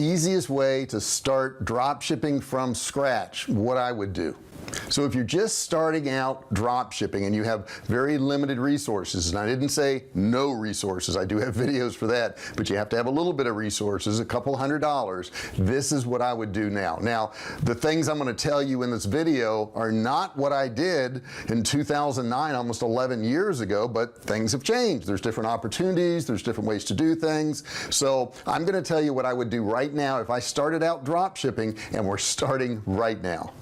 easiest way to start drop shipping from scratch, what I would do. So if you're just starting out drop shipping and you have very limited resources, and I didn't say no resources, I do have videos for that, but you have to have a little bit of resources, a couple $100. This is what I would do now. The things I'm going to tell you in this video are not what I did in 2009, almost 11 years ago, but things have changed. There's different opportunities, there's different ways to do things. So I'm going to tell you what I would do right now if I started out drop shipping, and we're starting right now.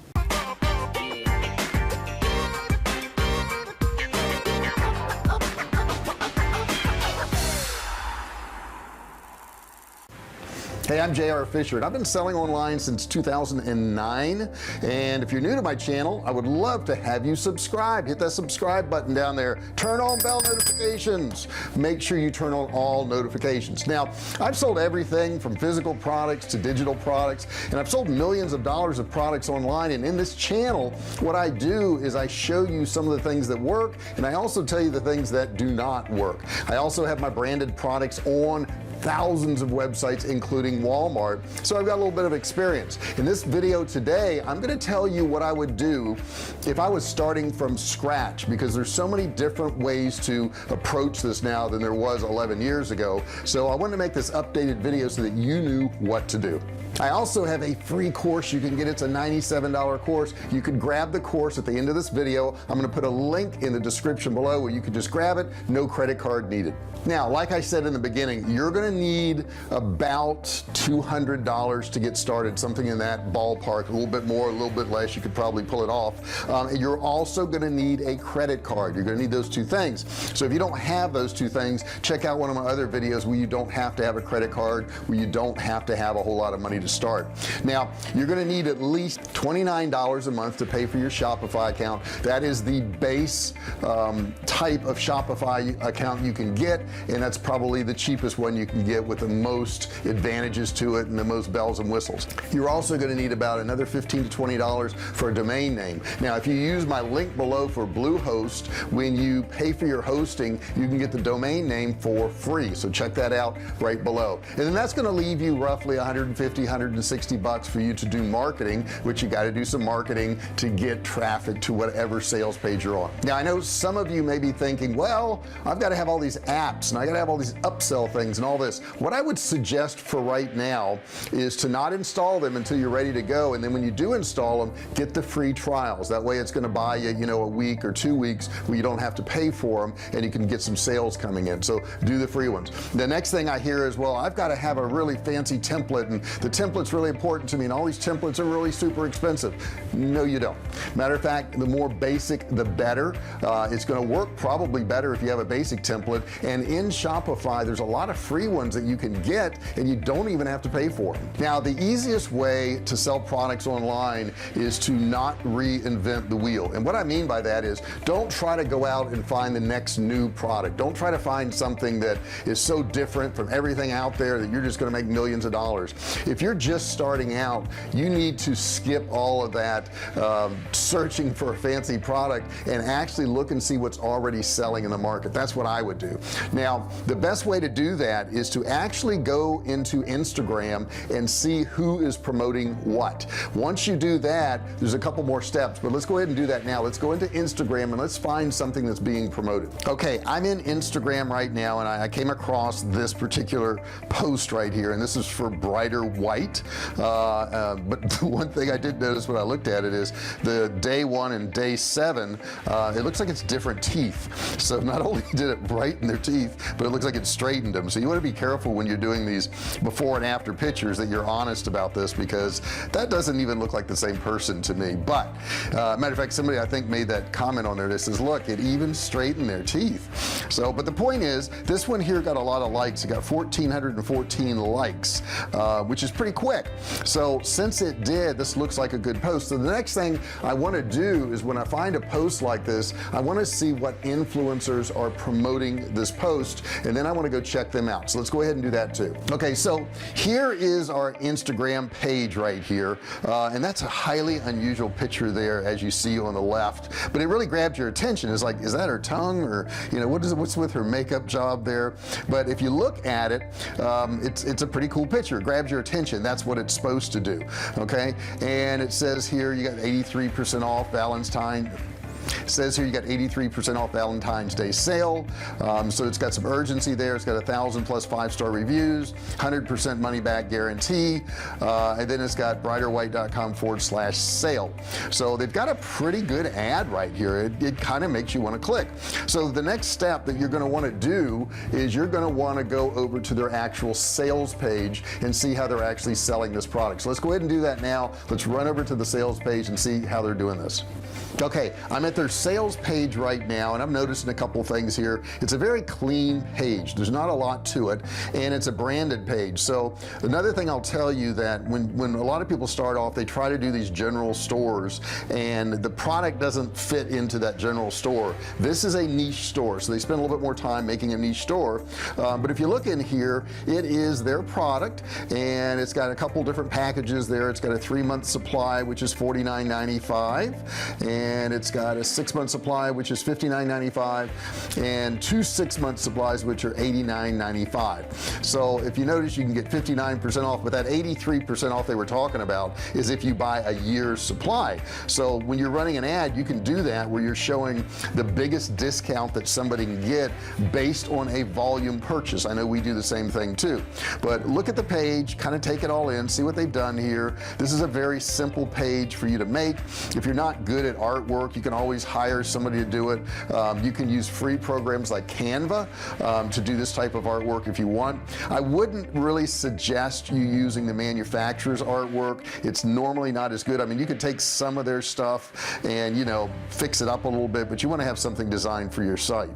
Hey, I'm JR Fisher, and I've been selling online since 2009. And if you're new to my channel, I would love to have you subscribe. Hit that subscribe button down there, turn on bell notifications, make sure you turn on all notifications. Now, I've sold everything from physical products to digital products, and I've sold millions of dollars of products online. And in this channel, what I do is I show you some of the things that work, and I also tell you the things that do not work. I also have my branded products on thousands of websites, including Walmart, so I've got a little bit of experience. In this video today, I'm going to tell you what I would do if I was starting from scratch, because there's so many different ways to approach this now than there was 11 years ago. So I wanted to make this updated video so that you knew what to do. I also have a free course you can get. It's a $97 course. You could grab the course at the end of this video. I'm going to put a link in the description below where you can just grab it. No credit card needed. Now, like I said in the beginning, you're going to need about $200 to get started, something in that ballpark, a little bit more, a little bit less. You could probably pull it off. You're also going to need a credit card. You're going to need those two things. So if you don't have those two things, check out one of my other videos where you don't have to have a credit card, where you don't have to have a whole lot of money to start. Now, you're going to need at least $29 a month to pay for your Shopify account. That is the base type of Shopify account you can get, and that's probably the cheapest one you can get with the most advantages to it and the most bells and whistles. You're also going to need about another $15 to $20 for a domain name. Now, if you use my link below for Bluehost, when you pay for your hosting, you can get the domain name for free. So check that out right below. And then that's going to leave you roughly $150, $160 for you to do marketing, which you got to do some marketing to get traffic to whatever sales page you're on. Now, I know some of you may be thinking, well, I've got to have all these apps and I got to have all these upsell things and all this. What I would suggest for right now is to not install them until you're ready to go, and then when you do install them, get the free trials. That way it's going to buy you, a week or 2 weeks where you don't have to pay for them, and you can get some sales coming in. So do the free ones. The next thing I hear is, well, I've got to have a really fancy template, and the template's really important to me, and all these templates are really super expensive. No, you don't. Matter of fact, the more basic the better. It's going to work probably better if you have a basic template, and in Shopify there's a lot of free ones that you can get and you don't even have to pay for them. Now, the easiest way to sell products online is to not reinvent the wheel, and what I mean by that is don't try to go out and find the next new product. Don't try to find something that is so different from everything out there that you're just going to make millions of dollars. If you're just starting out, you need to skip all of that searching for a fancy product and actually look and see what's already selling in the market. That's what I would do. Now, the best way to do that is to actually go into Instagram and see who is promoting what. Once you do that, there's a couple more steps, but let's go ahead and do that now. Let's go into Instagram and let's find something that's being promoted. Okay, I'm in Instagram right now, and I came across this particular post right here, and this is for Brighter White. But the one thing I did notice when I looked at it is the day 1 and day 7, it looks like it's different teeth. So not only did it brighten their teeth, but it looks like it straightened them. So you want to be careful when you're doing these before and after pictures that you're honest about this, because that doesn't even look like the same person to me. But matter of fact, somebody I think made that comment on there that says, look, it even straightened their teeth. So, but the point is, this one here got a lot of likes. It got 1,414 likes, which is pretty quick. So since it did, this looks like a good post. So the next thing I want to do is when I find a post like this, I want to see what influencers are promoting this post, and then I want to go check them out. So let's go ahead and do that too. Okay, so here is our Instagram page right here, and that's a highly unusual picture there, as you see on the left, but it really grabbed your attention. It's like, is that her tongue, or what's with her makeup job there? But if you look at it, it's a pretty cool picture. It grabs your attention. and that's what it's supposed to do. Okay, and it says here you got 83% off Valentine. It says here you got 83% off Valentine's Day sale. So it's got some urgency there. It's got 1,000 plus 5-star reviews, 100% money back guarantee, and then it's got brighterwhite.com/sale. So they've got a pretty good ad right here. It kind of makes you want to click. So the next step that you're going to want to do is you're going to want to go over to their actual sales page and see how they're actually selling this product. So let's go ahead and do that now. Let's run over to the sales page and see how they're doing this. Okay, I'm at their sales page right now, and I'm noticing a couple things here. It's a very clean page. There's not a lot to it, and it's a branded page. So another thing I'll tell you, that when a lot of people start off, they try to do these general stores, and the product doesn't fit into that general store. This is a niche store, so they spend a little bit more time making a niche store. But if you look in here, it is their product, and it's got a couple different packages there. It's got a 3-month supply, which is $49.95, and it's got a 6-month supply, which is $59.95, and 2 6-month supplies, which are $89.95. So if you notice, you can get 59% off, but that 83% off they were talking about is if you buy a year's supply. So when you're running an ad, you can do that where you're showing the biggest discount that somebody can get based on a volume purchase. I know we do the same thing too, but look at the page, kind of take it all in, see what they've done here. This is a very simple page for you to make. If you're not good at artwork, you can always hire somebody to do it. You can use free programs like Canva to do this type of artwork if you want. I wouldn't really suggest you using the manufacturer's artwork. It's normally not as good. I mean, you could take some of their stuff and, you know, fix it up a little bit, but you want to have something designed for your site.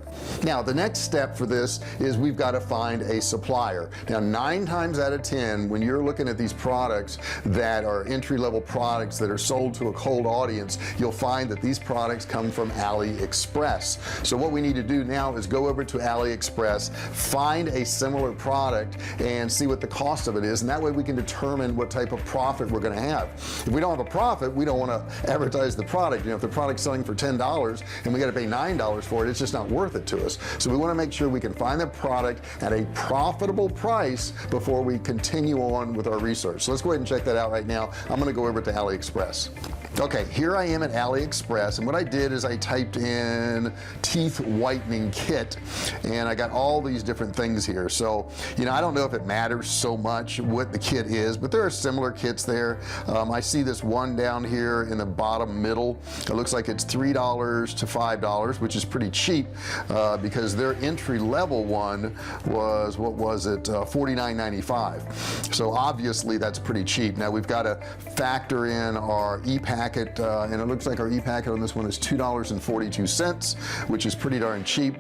Now the next step for this is we've got to find a supplier. Now 9 times out of 10, when you're looking at these products that are entry-level products that are sold to a cold audience, you'll find that these products come from AliExpress. So what we need to do now is go over to AliExpress, find a similar product, and see what the cost of it is, and that way we can determine what type of profit we're going to have. If we don't have a profit, we don't want to advertise the product. You know, if the product's selling for $10 and we got to pay $9 for it, it's just not worth it to us. So we want to make sure we can find the product at a profitable price before we continue on with our research. So let's go ahead and check that out right now. I'm going to go over to AliExpress. Okay, here I am at AliExpress, and what I did is I typed in teeth whitening kit, and I got all these different things here. So, you know, I don't know if it matters so much what the kit is, but there are similar kits there. I see this one down here in the bottom middle. It looks like it's $3 to $5, which is pretty cheap because their entry-level one was, what was it, $49.95. So obviously that's pretty cheap. Now we've got to factor in our e-packet, and it looks like our e-packet on this one is $2.42, which is pretty darn cheap.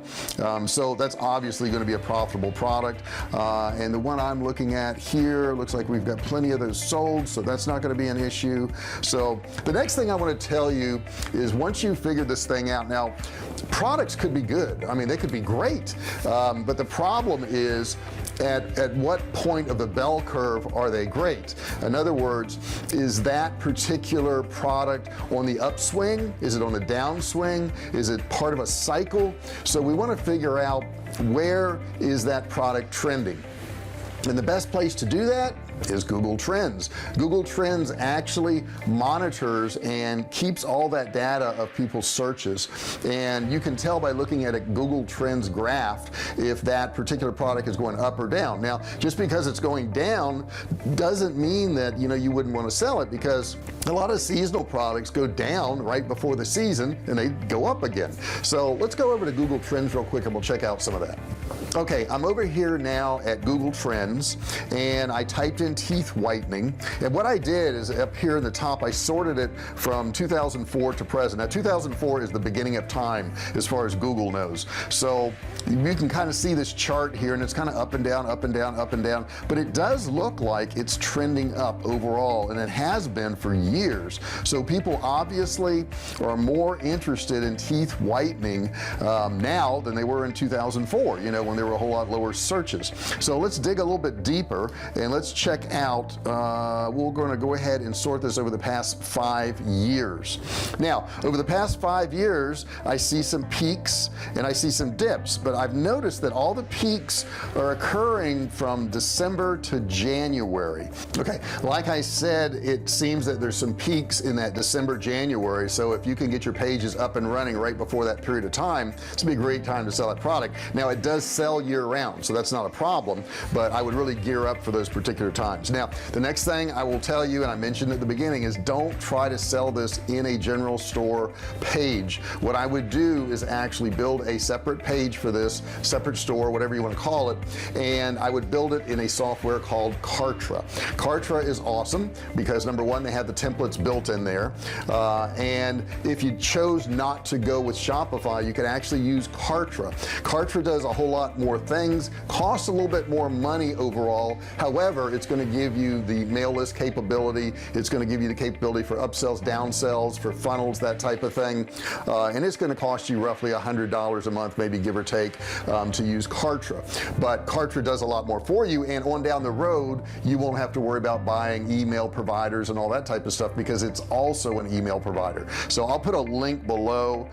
So that's obviously going to be a profitable product, and the one I'm looking at here looks like we've got plenty of those sold, so that's not going to be an issue. So the next thing I want to tell you is, once you figure this thing out, now products could be good, I mean they could be great, but the problem is at what point of the bell curve are they great? In other words, is that particular product on the upswing? Is it on the downswing? Is it part of a cycle? So we want to figure out, where is that product trending? And the best place to do that is Google Trends. Google Trends actually monitors and keeps all that data of people's searches, and you can tell by looking at a Google Trends graph if that particular product is going up or down. Now just because it's going down doesn't mean that, you know, you wouldn't want to sell it, because a lot of seasonal products go down right before the season and they go up again. So let's go over to Google Trends real quick and we'll check out some of that. Okay, I'm over here now at Google Trends, and I typed in teeth whitening, and what I did is up here in the top I sorted it from 2004 to present. Now 2004 is the beginning of time as far as Google knows, so you can kind of see this chart here, and it's kind of up and down, up and down, up and down, but it does look like it's trending up overall, and it has been for years. So people obviously are more interested in teeth whitening now than they were in 2004, you know, when there there were a whole lot lower searches. So let's dig a little bit deeper and let's check out we're going to go ahead and sort this over the past 5 years. Now over the past 5 years I see some peaks and I see some dips, but I've noticed that all the peaks are occurring from December to January. Okay, like I said, it seems that there's some peaks in that December, January. So if you can get your pages up and running right before that period of time, it's gonna be a great time to sell that product. Now it does sell year-round, so that's not a problem, but I would really gear up for those particular times. Now the next thing I will tell you, and I mentioned at the beginning, is don't try to sell this in a general store page. What I would do is actually build a separate page for this, separate store, whatever you want to call it, and I would build it in a software called Kartra. Kartra is awesome because number one, they have the templates built in there, and if you chose not to go with Shopify, you can actually use Kartra. Kartra does a whole lot more things, costs a little bit more money overall. However, it's going to give you the mail list capability, it's going to give you the capability for upsells, downsells, for funnels, that type of thing, and it's going to cost you roughly $100 a month, maybe give or take, to use Kartra. But Kartra does a lot more for you, and on down the road you won't have to worry about buying email providers and all that type of stuff because it's also an email provider. So I'll put a link below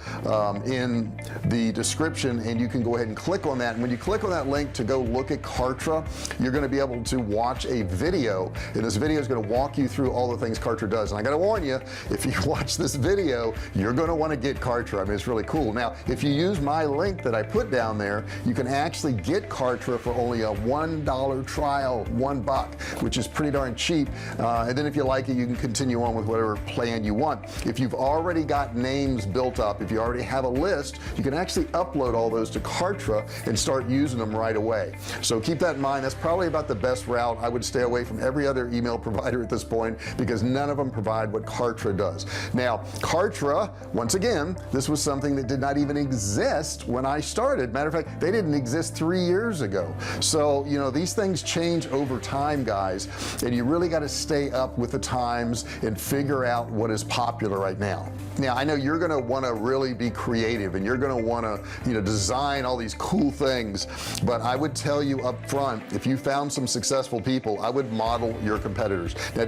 in the description, and you can go ahead and click on that, and when you click on that link to go look at Kartra, you're going to be able to watch a video, and this video is going to walk you through all the things Kartra does. And I got to warn you, if you watch this video, you're going to want to get Kartra. I mean, it's really cool. Now if you use my link that I put down there, you can actually get Kartra for only a $1 trial, $1, which is pretty darn cheap, and then if you like it, you can continue on with whatever plan you want. If you've already got names built up, if you already have a list, you can actually upload all those to Kartra and start using them right away. So keep that in mind. That's probably about the best route. I would stay away from every other email provider at this point because none of them provide what Kartra does. Now Kartra, once again, this was something that did not even exist when I started. Matter of fact, they didn't exist 3 years ago. So you know, these things change over time, guys, and you really got to stay up with the times and figure out what is popular right now. Now I know you're going to want to really be creative and you're going to want to, you know, design all these cool things, but I would tell you up front, if you found some successful people, I would model your competitors. Now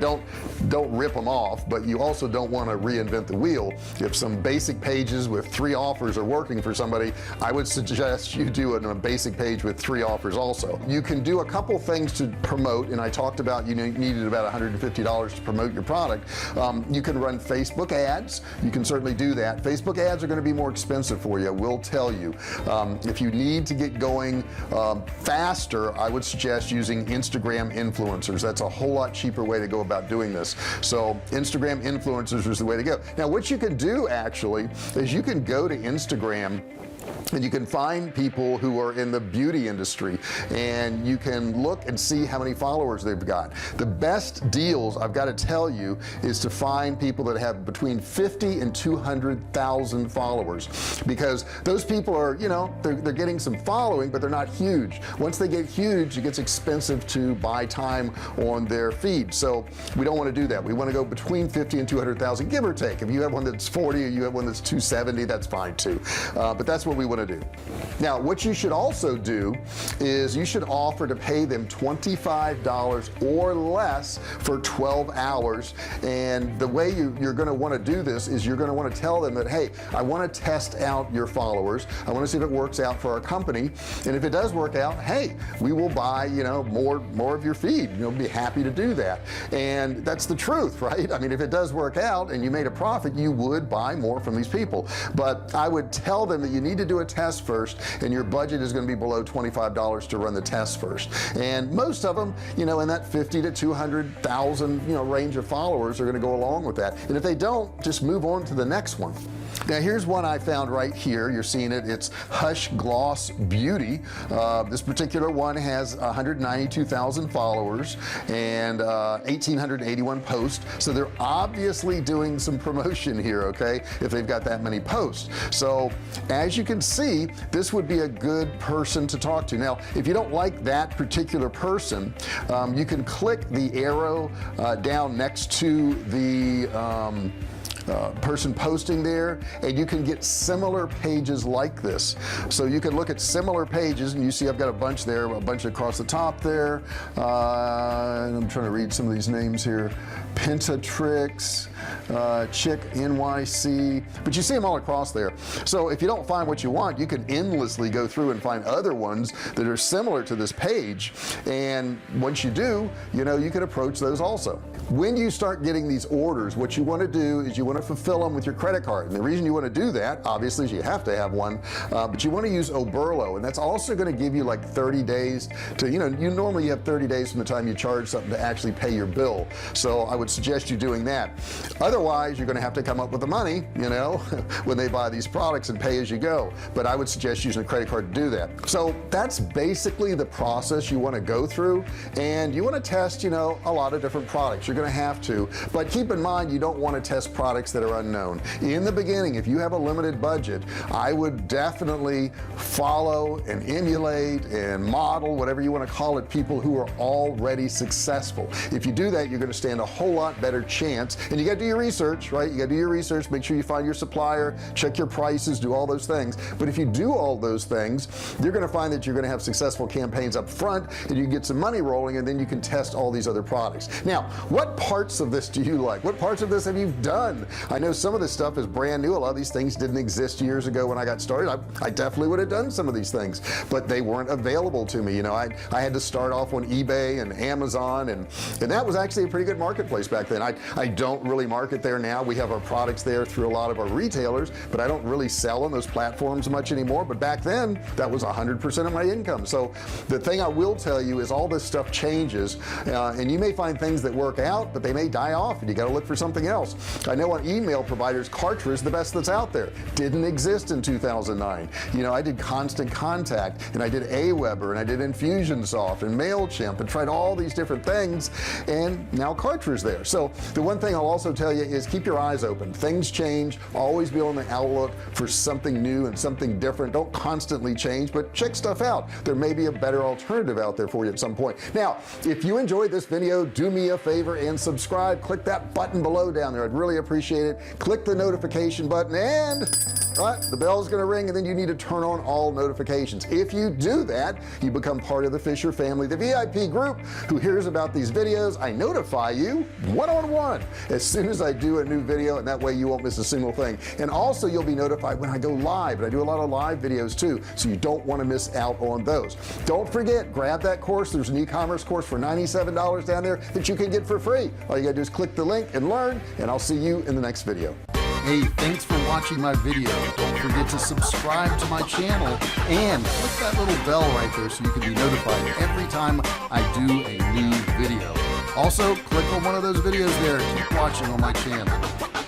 don't rip them off, but you also don't want to reinvent the wheel. If some basic pages with 3 offers are working for somebody, I would suggest you do a basic page with 3 offers also. You can do a couple things to promote, and I talked about you needed about $150 to promote your product. You can run Facebook ads. You can certainly do that. Facebook ads are going to be more expensive for you, I will tell you. If you need to get going faster, I would suggest using Instagram influencers. That's a whole lot cheaper way to go about doing this. So Instagram influencers is the way to go. Now what you can do actually is you can go to Instagram and you can find people who are in the beauty industry, and you can look and see how many followers they've got. The best deals, I've got to tell you, is to find people that have between 50 and 200,000 followers, because those people are, you know, they're getting some following, but they're not huge. Once they get huge, it gets expensive to buy time on their feed. So we don't want to do that. We want to go between 50 and 200,000, give or take. If you have one that's 40 or you have one that's 270, that's fine too, but that's what we want to do. Now what you should also do is you should offer to pay them $25 or less for 12 hours, and the way you're going to want to do this is you're going to want to tell them that, hey, I want to test out your followers, I want to see if it works out for our company, and if it does work out, hey, we will buy, you know, more of your feed. You'll be happy to do that. And that's the truth, right? I mean, if it does work out and you made a profit, you would buy more from these people. But I would tell them that you need to do a test first, and your budget is going to be below $25 to run the test first. And most of them, you know, in that 50 to 200,000, you know, range of followers are going to go along with that. And if they don't, just move on to the next one. Now here's one I found right here. You're seeing it. It's Hush Gloss Beauty. This particular one has 192,000 followers and 1,881 posts. So they're obviously doing some promotion here, okay, if they've got that many posts. So as you can see, this would be a good person to talk to. Now if you don't like that particular person, you can click the arrow down next to the person posting there, and you can get similar pages like this. So you can look at similar pages, and you see I've got a bunch there, a bunch across the top there. And I'm trying to read some of these names here. Pentatrix, Chick NYC, but you see them all across there. So if you don't find what you want, you can endlessly go through and find other ones that are similar to this page, and once you do, you know, you can approach those also. When you start getting these orders, what you want to do is you want to fulfill them with your credit card, and the reason you want to do that obviously is you have to have one, but you want to use Oberlo, and that's also going to give you like 30 days to, you know, you normally have 30 days from the time you charge something to actually pay your bill. So I would suggest you doing that. Otherwise you're going to have to come up with the money, you know, when they buy these products and pay as you go. But I would suggest using a credit card to do that. So that's basically the process you want to go through, and you want to test, you know, a lot of different products. You're going to have to, but keep in mind you don't want to test products that are unknown in the beginning. If you have a limited budget, I would definitely follow and emulate and model, whatever you want to call it, people who are already successful. If you do that, you're going to stand a whole lot better chance. And you got to do your research, right? You got to do your research, make sure you find your supplier, check your prices, do all those things. But if you do all those things, you're going to find that you're going to have successful campaigns up front, and you can get some money rolling, and then you can test all these other products. Now, what parts of this do you like? What parts of this have you done? I know some of this stuff is brand new. A lot of these things didn't exist years ago when I got started. I definitely would have done some of these things, but they weren't available to me. You know, I had to start off on eBay and Amazon, and that was actually a pretty good marketplace back then. I don't really market there now. We have our products there through a lot of our retailers, but I don't really sell on those platforms much anymore. But back then that was 100% of my income. So the thing I will tell you is all this stuff changes, and you may find things that work out, but they may die off, and you got to look for something else. I know on email providers, Kartra is the best that's out there. Didn't exist in 2009. You know, I did Constant Contact, and I did Aweber, and I did Infusionsoft and MailChimp, and tried all these different things, and now Kartra is there. So the one thing I'll also tell you is keep your eyes open. Things change. Always be on the outlook for something new and something different. Don't constantly change, but check stuff out. There may be a better alternative out there for you at some point. Now, if you enjoyed this video, do me a favor and subscribe. Click that button below down there. I'd really appreciate it. Click the notification button, and right, the bell's gonna ring, and then you need to turn on all notifications. If you do that, you become part of the Fisher family, the VIP group who hears about these videos. I notify you one-on-one as soon as I do a new video, and that way you won't miss a single thing. And also you'll be notified when I go live, and I do a lot of live videos too, so you don't want to miss out on those. Don't forget, grab that course. There's an e-commerce course for $97 down there that you can get for free. All you gotta do is click the link and learn, and I'll see you in the next video. Hey, thanks for watching my video. Don't forget to subscribe to my channel and click that little bell right there so you can be notified every time I do a new video. Also, click on one of those videos there. Keep watching on my channel.